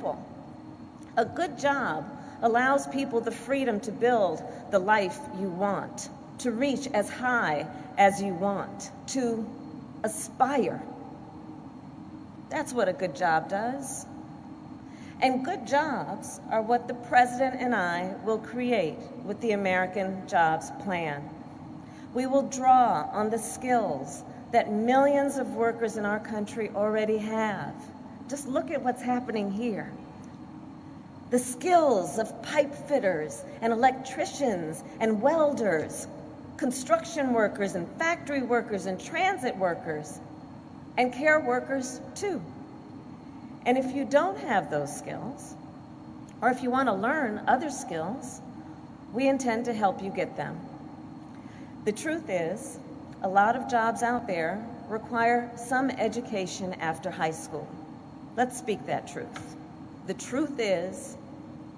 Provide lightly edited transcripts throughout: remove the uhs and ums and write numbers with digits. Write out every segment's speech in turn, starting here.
simple. A good job allows people the freedom to build the life you want, to reach as high as you want, to aspire. That's what a good job does. And good jobs are what the President and I will create with the American Jobs Plan. We will draw on the skills that millions of workers in our country already have. Just look at what's happening here. The skills of pipe fitters and electricians and welders, construction workers and factory workers and transit workers, and care workers too. And if you don't have those skills, or if you want to learn other skills, we intend to help you get them. The truth is, a lot of jobs out there require some education after high school. Let's speak that truth. The truth is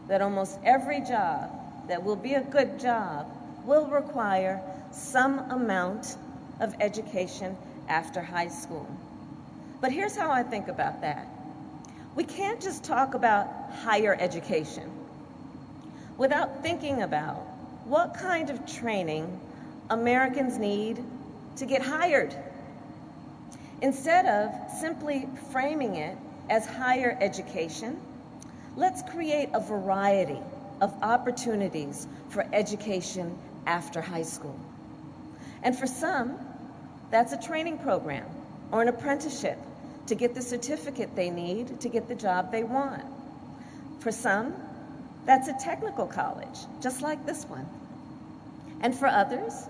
that almost every job that will be a good job will require some amount of education after high school. But here's how I think about that. We can't just talk about higher education without thinking about what kind of training Americans need to get hired. Instead of simply framing it as higher education, let's create a variety of opportunities for education after high school. And for some, that's a training program or an apprenticeship to get the certificate they need to get the job they want. For some, that's a technical college, just like this one. And for others,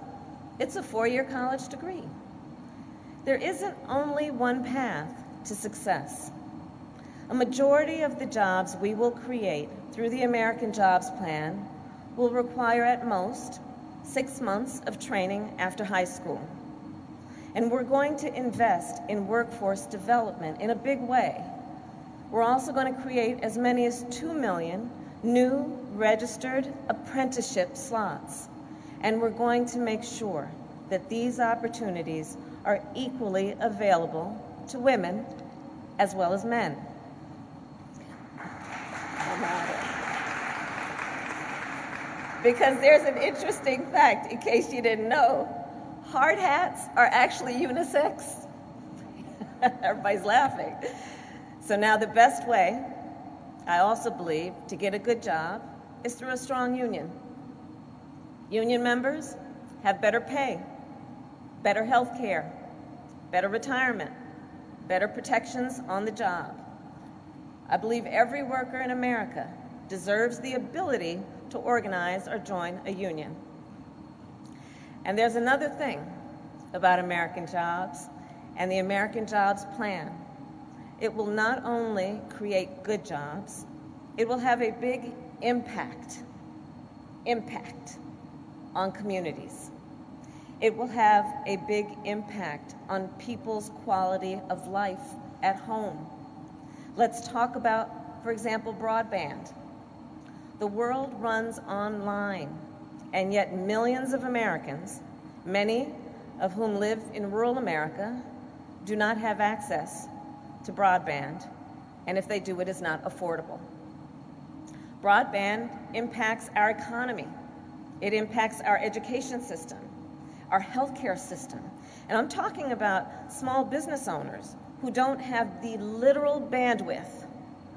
it's a 4-year college degree. There isn't only one path to success. A majority of the jobs we will create through the American Jobs Plan will require at most 6 months of training after high school. And we're going to invest in workforce development in a big way. We're also going to create as many as 2 million new registered apprenticeship slots. And we're going to make sure that these opportunities are equally available to women as well as men. Because there's an interesting fact, in case you didn't know, hard hats are actually unisex. Everybody's laughing. So now the best way, I also believe, to get a good job is through a strong union. Union members have better pay, better health care, better retirement, better protections on the job. I believe every worker in America deserves the ability to organize or join a union. And there's another thing about American jobs and the American Jobs Plan. It will not only create good jobs, it will have a big impact on communities. It will have a big impact on people's quality of life at home. Let's talk about, for example, broadband. The world runs online, and yet millions of Americans, many of whom live in rural America, do not have access to broadband, and if they do, it is not affordable. Broadband impacts our economy. It impacts our education system, our healthcare system. And I'm talking about small business owners who don't have the literal bandwidth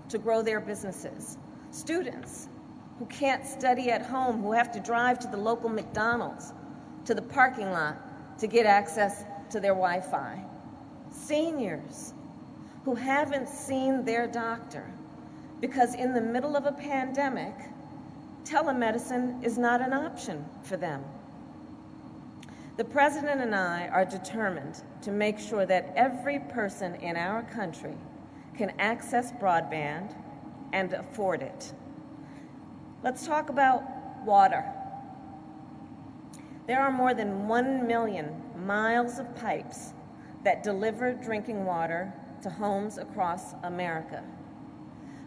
to grow their businesses, students who can't study at home, who have to drive to the local McDonald's, to the parking lot to get access to their Wi-Fi, seniors who haven't seen their doctor because in the middle of a pandemic, telemedicine is not an option for them. The President and I are determined to make sure that every person in our country can access broadband and afford it. Let's talk about water. There are more than 1 million miles of pipes that deliver drinking water to homes across America.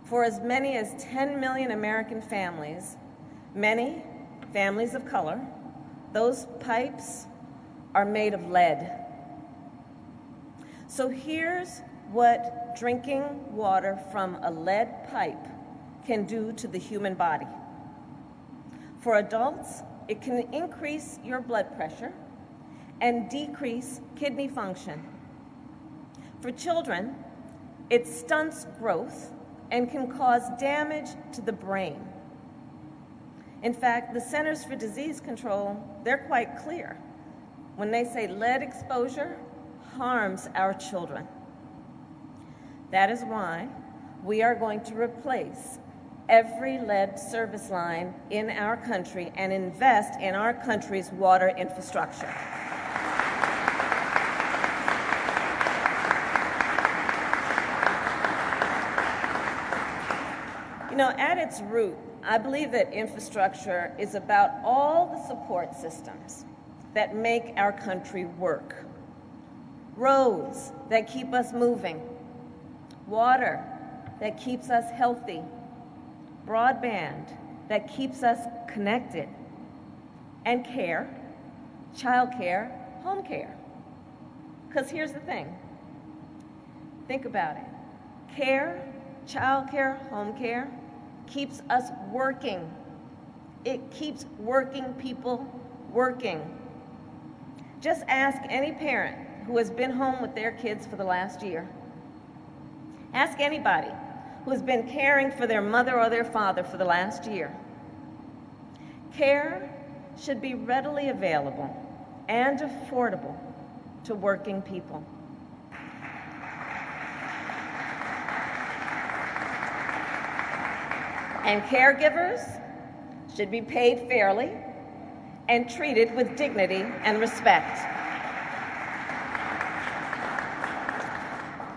For as many as 10 million American families, many families of color, those pipes are made of lead. So here's what drinking water from a lead pipe can do to the human body. For adults, it can increase your blood pressure and decrease kidney function. For children, it stunts growth and can cause damage to the brain. In fact, the Centers for Disease Control, they're quite clear when they say lead exposure harms our children. That is why we are going to replace every lead service line in our country and invest in our country's water infrastructure. You know, at its root, I believe that infrastructure is about all the support systems that make our country work. Roads that keep us moving, water that keeps us healthy, broadband that keeps us connected, and care, childcare, home care. Because here's the thing. Think about it. Care, childcare, home care keeps us working. It keeps working people working. Just ask any parent who has been home with their kids for the last year. Ask anybody who has been caring for their mother or their father for the last year. Care should be readily available and affordable to working people. And caregivers should be paid fairly and treated with dignity and respect.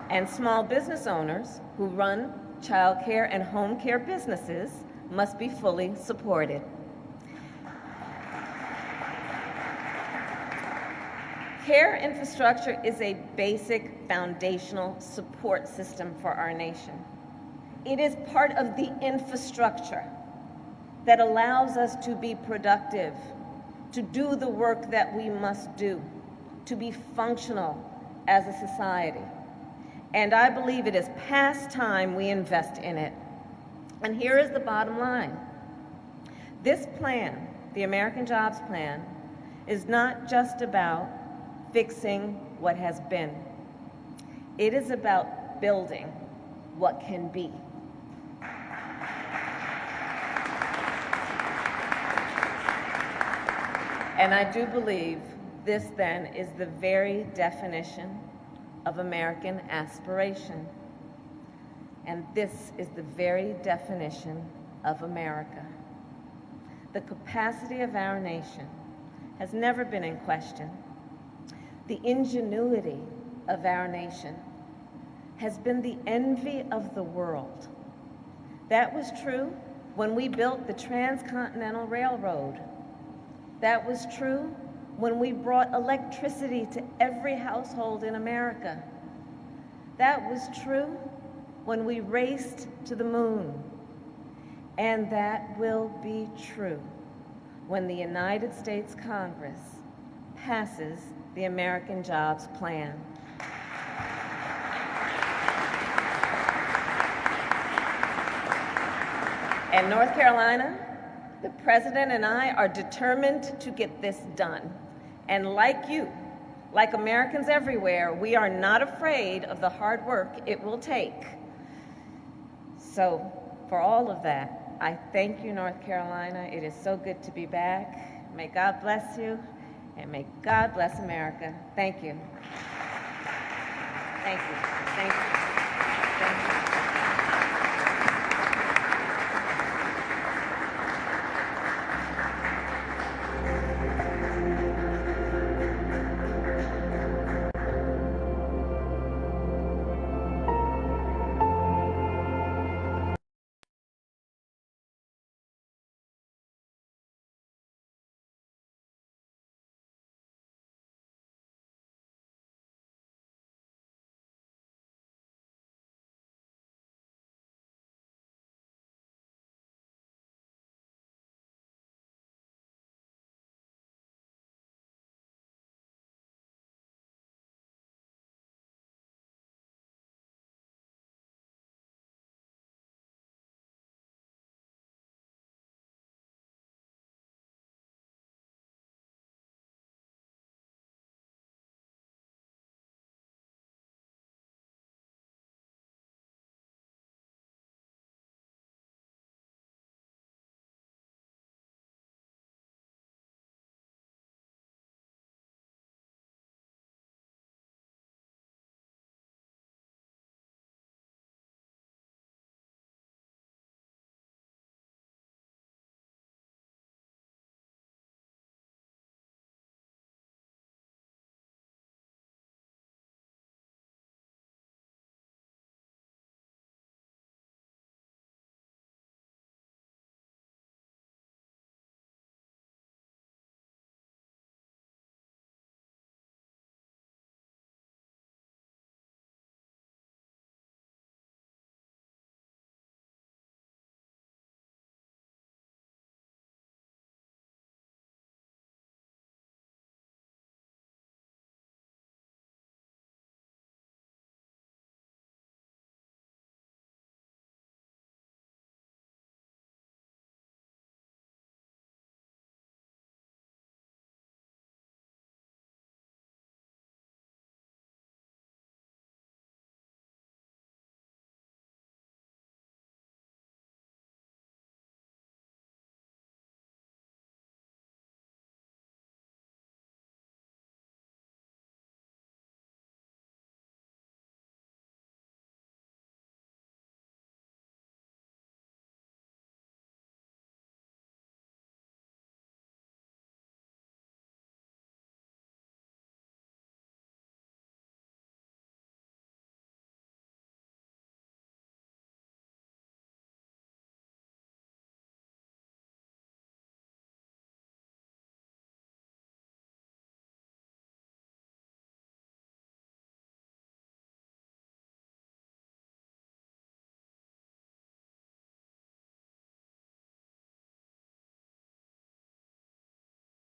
And small business owners who run child care and home care businesses must be fully supported. Care infrastructure is a basic foundational support system for our nation. It is part of the infrastructure that allows us to be productive, to do the work that we must do, to be functional as a society. And I believe it is past time we invest in it. And here is the bottom line. This plan, the American Jobs Plan, is not just about fixing what has been. It is about building what can be. And I do believe this then is the very definition of American aspiration. And this is the very definition of America. The capacity of our nation has never been in question. The ingenuity of our nation has been the envy of the world. That was true when we built the Transcontinental Railroad. That was true when we brought electricity to every household in America. That was true when we raced to the moon. And that will be true when the United States Congress passes the American Jobs Plan. In North Carolina, the President and I are determined to get this done. And like you, like Americans everywhere, we are not afraid of the hard work it will take. So for all of that, I thank you, North Carolina. It is so good to be back. May God bless you, and may God bless America. Thank you. Thank you. Thank you. Thank you.